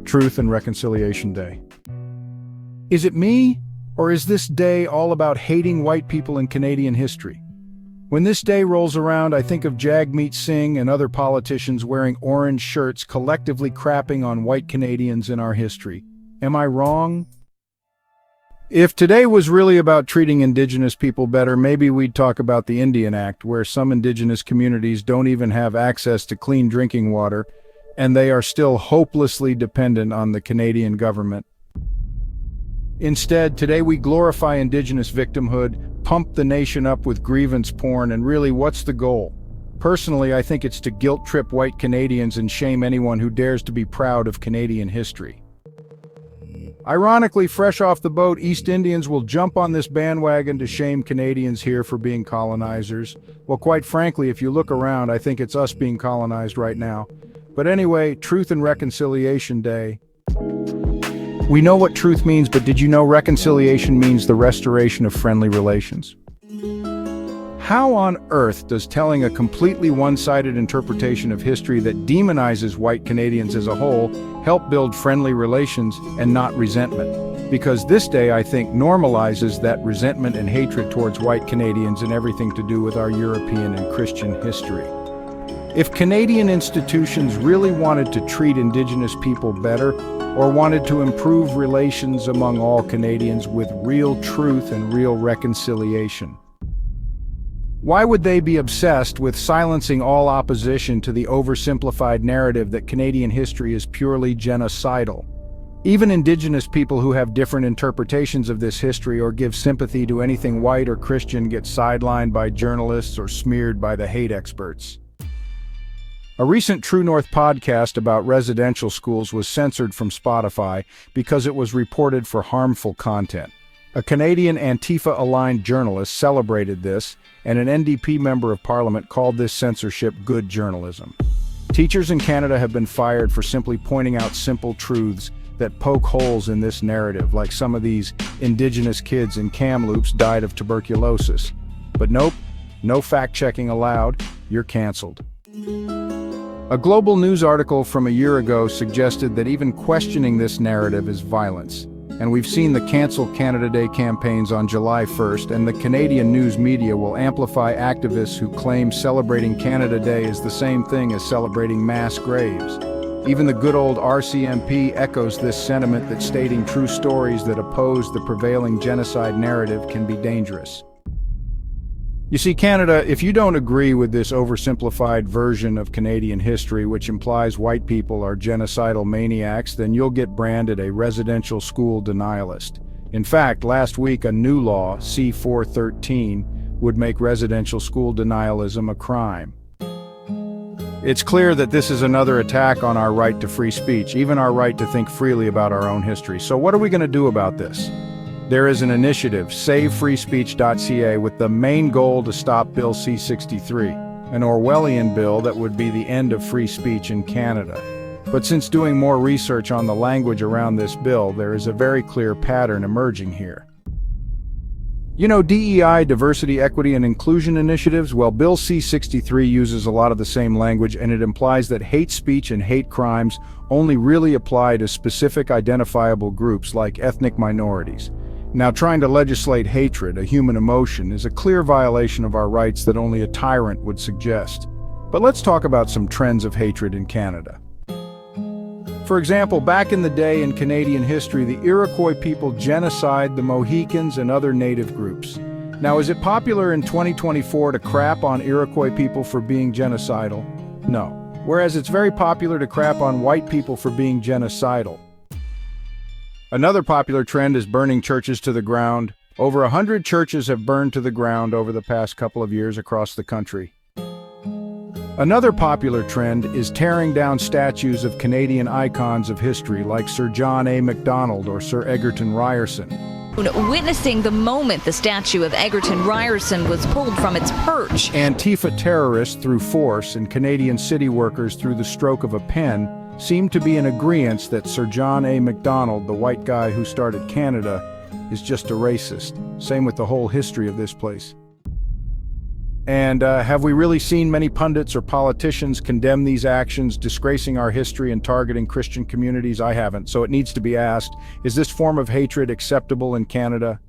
Truth and Reconciliation Day. Is it me, or is this day all about hating white people in Canadian history? When this day rolls around, I think of Jagmeet Singh and other politicians wearing orange shirts collectively crapping on white Canadians in our history. Am I wrong? If today was really about treating Indigenous people better, maybe we'd talk about the Indian Act, where some Indigenous communities don't even have access to clean drinking water, and they are still hopelessly dependent on the Canadian government. Instead, today we glorify Indigenous victimhood, pump the nation up with grievance porn, and really, what's the goal? Personally, I think it's to guilt-trip white Canadians and shame anyone who dares to be proud of Canadian history. Ironically, fresh off the boat, East Indians will jump on this bandwagon to shame Canadians here for being colonizers. Well, quite frankly, if you look around, I think it's us being colonized right now. But anyway, Truth and Reconciliation Day. We know what truth means, but did you know reconciliation means the restoration of friendly relations? How on earth does telling a completely one-sided interpretation of history that demonizes white Canadians as a whole help build friendly relations and not resentment? Because this day, I think, normalizes that resentment and hatred towards white Canadians and everything to do with our European and Christian history. If Canadian institutions really wanted to treat Indigenous people better, or wanted to improve relations among all Canadians with real truth and real reconciliation, why would they be obsessed with silencing all opposition to the oversimplified narrative that Canadian history is purely genocidal? Even Indigenous people who have different interpretations of this history or give sympathy to anything white or Christian get sidelined by journalists or smeared by the hate experts. A recent True North podcast about residential schools was censored from Spotify because it was reported for harmful content. A Canadian Antifa-aligned journalist celebrated this, and an NDP member of Parliament called this censorship good journalism. Teachers in Canada have been fired for simply pointing out simple truths that poke holes in this narrative, like some of these Indigenous kids in Kamloops died of tuberculosis. But nope, no fact-checking allowed, you're cancelled. A global news article from a year ago suggested that even questioning this narrative is violence. And we've seen the Cancel Canada Day campaigns on July 1st, and the Canadian news media will amplify activists who claim celebrating Canada Day is the same thing as celebrating mass graves. Even the good old RCMP echoes this sentiment that stating true stories that oppose the prevailing genocide narrative can be dangerous. You see, Canada, if you don't agree with this oversimplified version of Canadian history, which implies white people are genocidal maniacs, then you'll get branded a residential school denialist. In fact, last week a new law, C-413, would make residential school denialism a crime. It's clear that this is another attack on our right to free speech, even our right to think freely about our own history. So what are we going to do about this? There is an initiative, SaveFreeSpeech.ca, with the main goal to stop Bill C-63, an Orwellian bill that would be the end of free speech in Canada. But since doing more research on the language around this bill, there is a very clear pattern emerging here. You know, DEI, diversity, equity, and inclusion initiatives? Well, Bill C-63 uses a lot of the same language, and it implies that hate speech and hate crimes only really apply to specific identifiable groups like ethnic minorities. Now, trying to legislate hatred, a human emotion, is a clear violation of our rights that only a tyrant would suggest. But let's talk about some trends of hatred in Canada. For example, back in the day in Canadian history, the Iroquois people genocide the Mohicans and other native groups. Now, is it popular in 2024 to crap on Iroquois people for being genocidal? No. Whereas it's very popular to crap on white people for being genocidal. Another popular trend is burning churches to the ground. Over 100 churches have burned to the ground over the past couple of years across the country. Another popular trend is tearing down statues of Canadian icons of history like Sir John A. Macdonald or Sir Egerton Ryerson. Witnessing the moment the statue of Egerton Ryerson was pulled from its perch. Antifa terrorists through force and Canadian city workers through the stroke of a pen seem to be in agreement that Sir John A. Macdonald, the white guy who started Canada, is just a racist. Same with the whole history of this place. And have we really seen many pundits or politicians condemn these actions, disgracing our history and targeting Christian communities? I haven't, so it needs to be asked, is this form of hatred acceptable in Canada?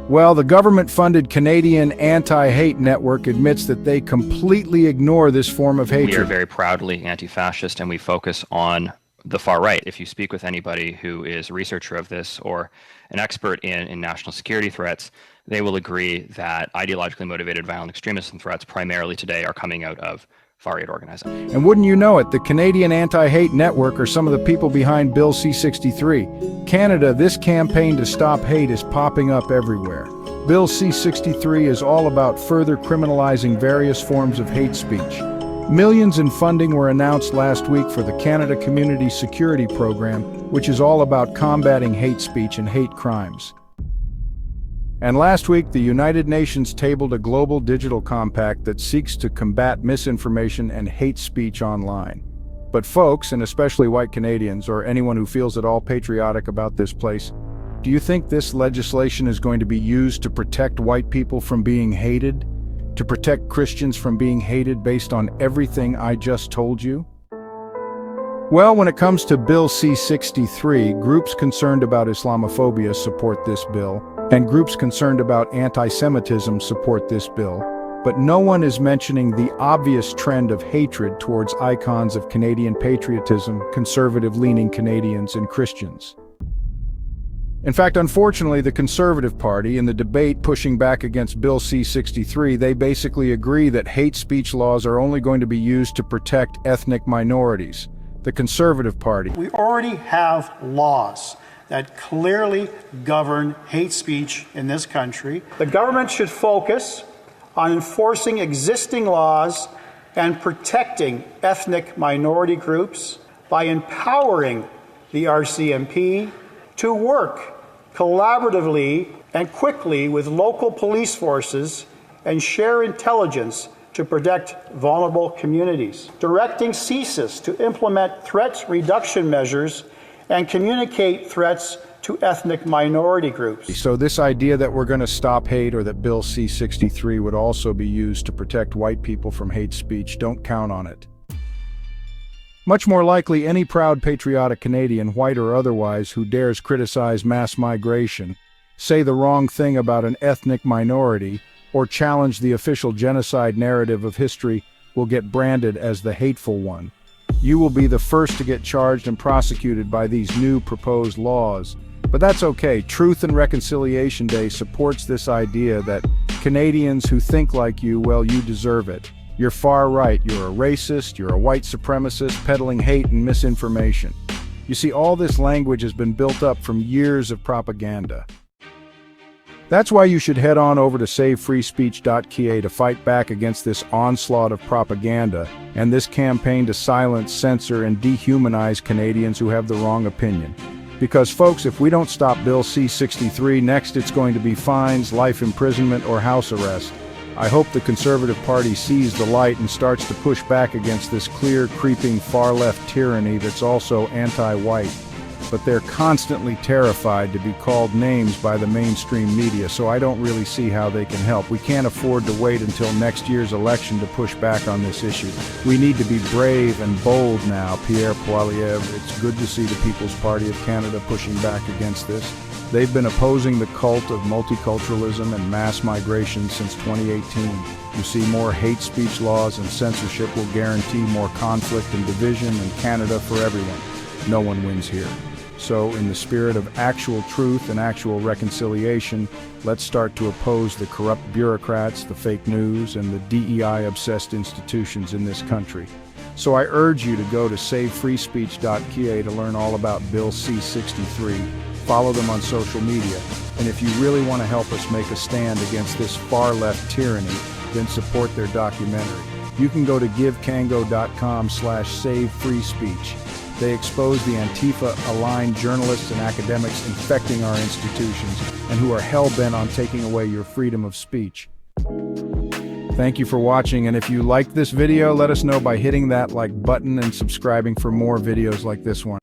Well, the government-funded Canadian Anti-Hate Network admits that they completely ignore this form of hatred. We are very proudly anti-fascist, and we focus on the far right. If you speak with anybody who is a researcher of this or an expert in national security threats, they will agree that ideologically motivated violent extremism threats primarily today are coming out of far-right organizing. And wouldn't you know it, the Canadian Anti-Hate Network are some of the people behind Bill C-63. Canada, this campaign to stop hate is popping up everywhere. Bill C-63 is all about further criminalizing various forms of hate speech. Millions in funding were announced last week for the Canada Community Security Program, which is all about combating hate speech and hate crimes. And last week, the United Nations tabled a global digital compact that seeks to combat misinformation and hate speech online. But folks, and especially white Canadians, or anyone who feels at all patriotic about this place, do you think this legislation is going to be used to protect white people from being hated? To protect Christians from being hated based on everything I just told you? Well, when it comes to Bill C-63, groups concerned about Islamophobia support this bill, and groups concerned about anti-Semitism support this bill, but no one is mentioning the obvious trend of hatred towards icons of Canadian patriotism, conservative-leaning Canadians, and Christians. In fact, unfortunately, the Conservative Party, in the debate pushing back against Bill C-63, they basically agree that hate speech laws are only going to be used to protect ethnic minorities. The Conservative Party. We already have laws that clearly govern hate speech in this country. The government should focus on enforcing existing laws and protecting ethnic minority groups by empowering the RCMP to work collaboratively and quickly with local police forces and share intelligence to protect vulnerable communities. Directing CSIS to implement threat reduction measures and communicate threats to ethnic minority groups. So this idea that we're going to stop hate, or that Bill C-63 would also be used to protect white people from hate speech, don't count on it. Much more likely, any proud patriotic Canadian, white or otherwise, who dares criticize mass migration, say the wrong thing about an ethnic minority, or challenge the official genocide narrative of history will get branded as the hateful one. You will be the first to get charged and prosecuted by these new proposed laws. But that's okay. Truth and Reconciliation Day supports this idea that Canadians who think like you, well, you deserve it. You're far right, you're a racist, you're a white supremacist peddling hate and misinformation. You see, all this language has been built up from years of propaganda. That's why you should head on over to savefreespeech.ca to fight back against this onslaught of propaganda and this campaign to silence, censor, and dehumanize Canadians who have the wrong opinion. Because folks, if we don't stop Bill C-63, next it's going to be fines, life imprisonment, or house arrest. I hope the Conservative Party sees the light and starts to push back against this clear, creeping, far-left tyranny that's also anti-white. But they're constantly terrified to be called names by the mainstream media, so I don't really see how they can help. We can't afford to wait until next year's election to push back on this issue. We need to be brave and bold now, Pierre Poilievre. It's good to see the People's Party of Canada pushing back against this. They've been opposing the cult of multiculturalism and mass migration since 2018. You see, more hate speech laws and censorship will guarantee more conflict and division in Canada for everyone. No one wins here. So, in the spirit of actual truth and actual reconciliation, let's start to oppose the corrupt bureaucrats, the fake news, and the DEI-obsessed institutions in this country. So I urge you to go to savefreespeech.ca to learn all about Bill C-63. Follow them on social media, and if you really want to help us make a stand against this far-left tyranny, then support their documentary. You can go to givekango.com/savefreespeech. They expose the Antifa-aligned journalists and academics infecting our institutions and who are hell-bent on taking away your freedom of speech. Thank you for watching, and if you liked this video, let us know by hitting that like button and subscribing for more videos like this one.